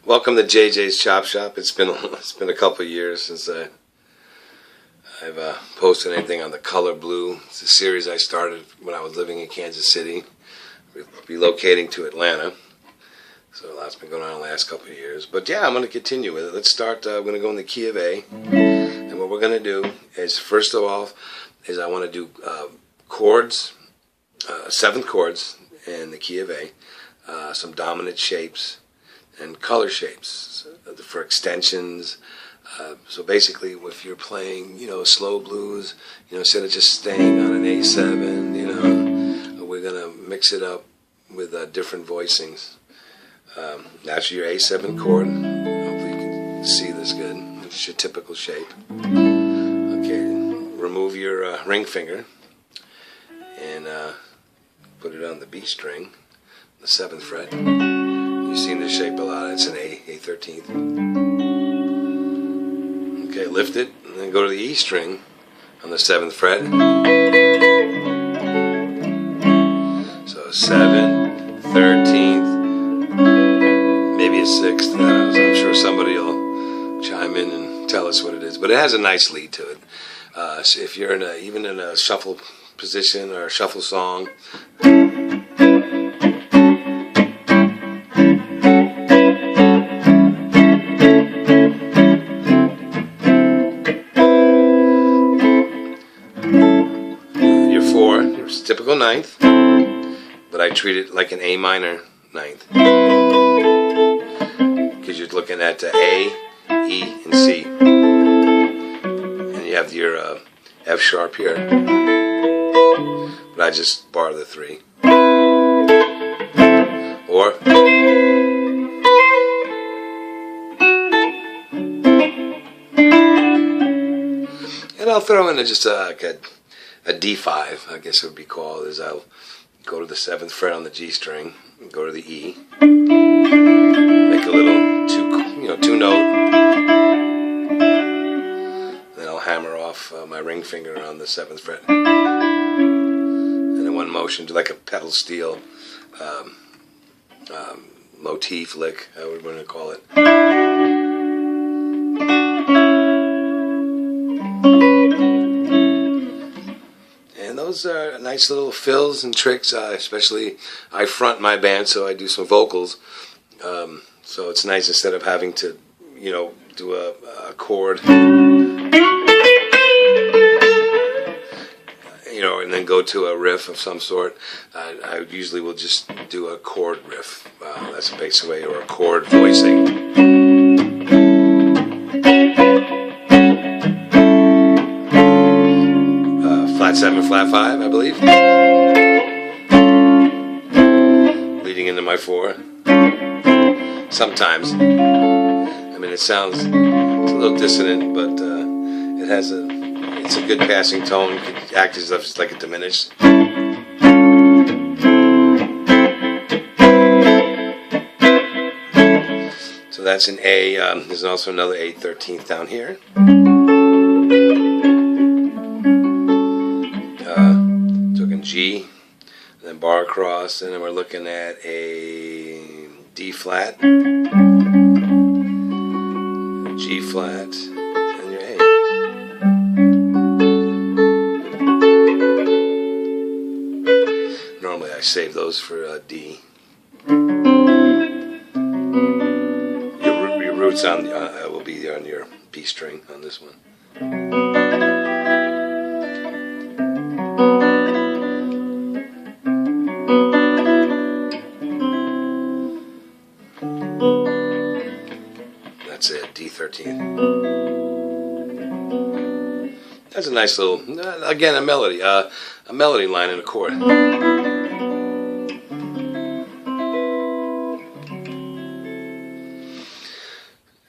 Welcome to JJ's Chop Shop. It's been a couple of years since I've posted anything on the color blue. It's a series I started when I was living in Kansas City, relocating to Atlanta. So a lot's been going on the last couple of years. But yeah, I'm going to continue with it. Let's start. We're going to go in the key of A, and what we're going to do is first of all I want to do chords, seventh chords in the key of A, some dominant shapes and color shapes for extensions. So basically, if you're playing, slow blues, instead of just staying on an A7, we're gonna mix it up with different voicings. That's your A7 chord. Hopefully, you can see this good. It's your typical shape. Okay, remove your ring finger and put it on the B string, the 7th fret. You've seen this shape a lot. It's an A13th. Okay, lift it, and then go to the E string on the 7th fret. So 7th, 13th, maybe a 6th. I'm sure somebody will chime in and tell us what it is. But it has a nice lead to it. So if you're even in a shuffle position or a shuffle song, typical 9th, but I treat it like an A minor 9th, because you're looking at A, E, and C, and you have your F sharp here, but I just bar the 3, or and I'll throw in just a D5, I guess it would be called, is I'll go to the 7th fret on the G string, and go to the E, make a little two note, then I'll hammer off my ring finger on the 7th fret, and in one motion do like a pedal steel motif lick, I would want to call it. Those are nice little fills and tricks, especially I front my band, so I do some vocals. So it's nice instead of having to, do a chord, and then go to a riff of some sort. I usually will just do a chord riff. That's basically, or a chord voicing. Flat 7, flat 5, I believe. Leading into my 4. Sometimes. It sounds a little dissonant, but it's a good passing tone. It could act as if it's like a diminished. So that's an A. There's also another A13th down here. G, and then bar across, and then we're looking at a D flat, G flat, and your A. Normally I save those for D. Your roots will be on your B string on this one. That's it, D13. That's a nice little, again, a melody line in a chord.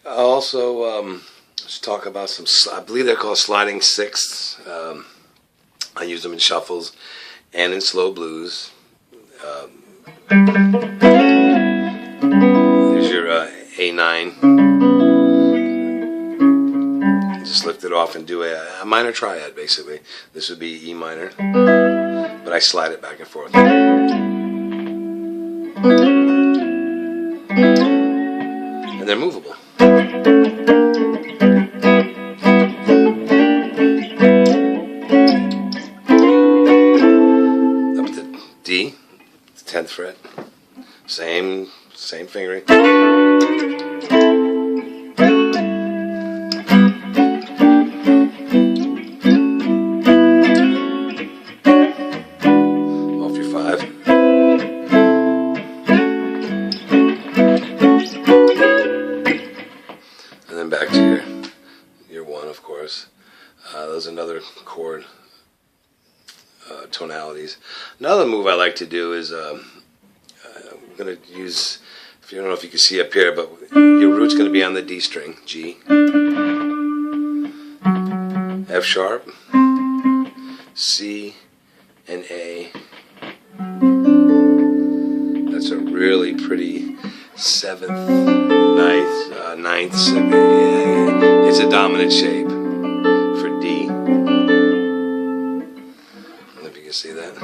Also, let's talk about some, I believe they're called sliding sixths. I use them in shuffles and in slow blues. There's your A9. Just lift it off and do a minor triad, basically. This would be E minor, but I slide it back and forth. And they're movable. Up to D, 10th fret, same fingering. Off your 5. And then back to your 1, of course. Those are another chord tonalities. Another move I like to do is I'm going to use, if you don't know if you can see up here, but your root's going to be on the D string, G, F sharp, C, and A. That's a really pretty 7th, 9th. It's a dominant shape for D. I don't know if you can see that.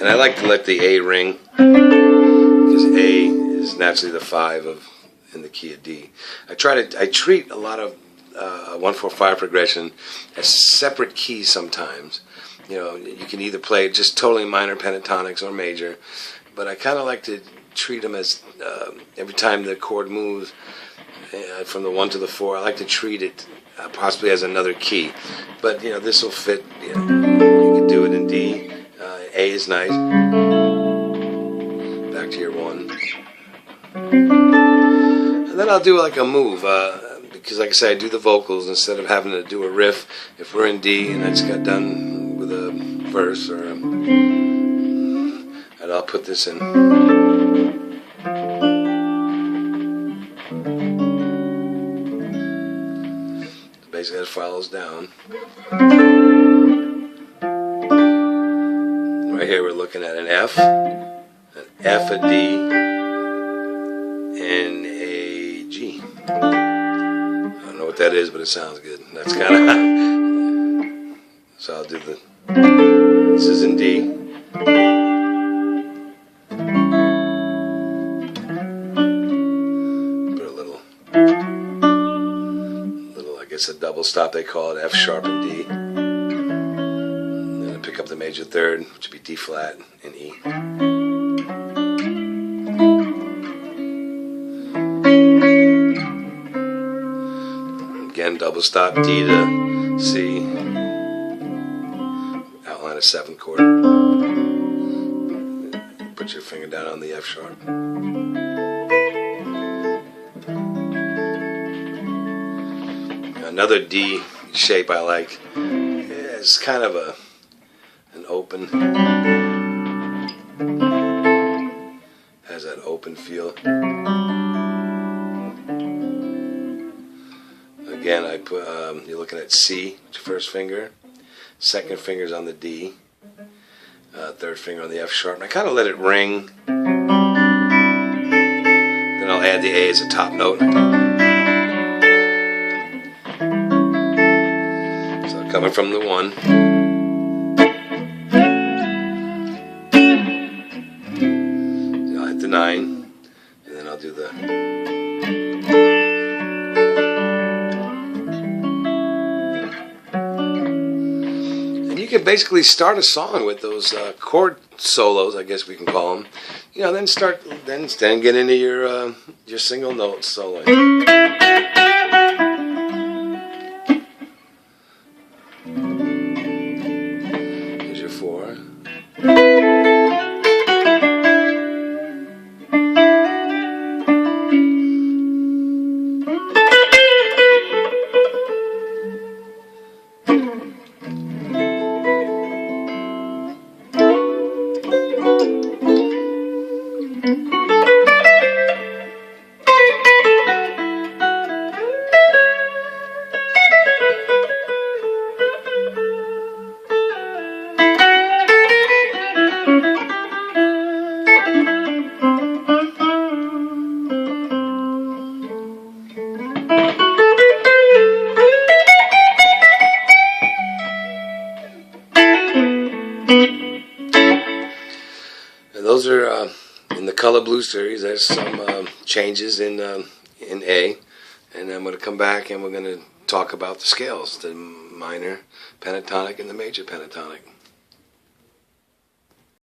And I like to let the A ring, because A is naturally the 5 in the key of D. I treat a lot of 1-4-5 progression as separate keys sometimes. You know, you can either play just totally minor pentatonics or major, but I kind of like to treat them as every time the chord moves from the 1 to the 4, I like to treat it possibly as another key. But you know, this will fit. You can do it in D. A is nice. Back to your 1. And then I'll do like a move, because like I say, I do the vocals instead of having to do a riff. If we're in D and I just got done with a verse, and I'll put this in. Basically it follows down. Right here we're looking at an F, a D, and a G. I don't know what that is, but it sounds good. That's kind of so I'll do this is in D. Put a little, I guess a double stop they call it, F sharp and D. Pick up the major 3rd, which would be D flat and E. Again, double stop D to C. Outline a 7th chord. Put your finger down on the F sharp. Another D shape I like is kind of an open, has that open feel. Again, I put you're looking at C, your 1st finger, 2nd finger's on the D, 3rd finger on the F sharp, and I kind of let it ring. Then I'll add the A as a top note. So coming from the 1. The 9, and then I'll do the. And you can basically start a song with those chord solos, I guess we can call them. You know, then get into your single note soloing. Here's your 4. those are in the color blue series. There's some changes in A, and I'm going to come back and we're going to talk about the scales, the minor pentatonic and the major pentatonic.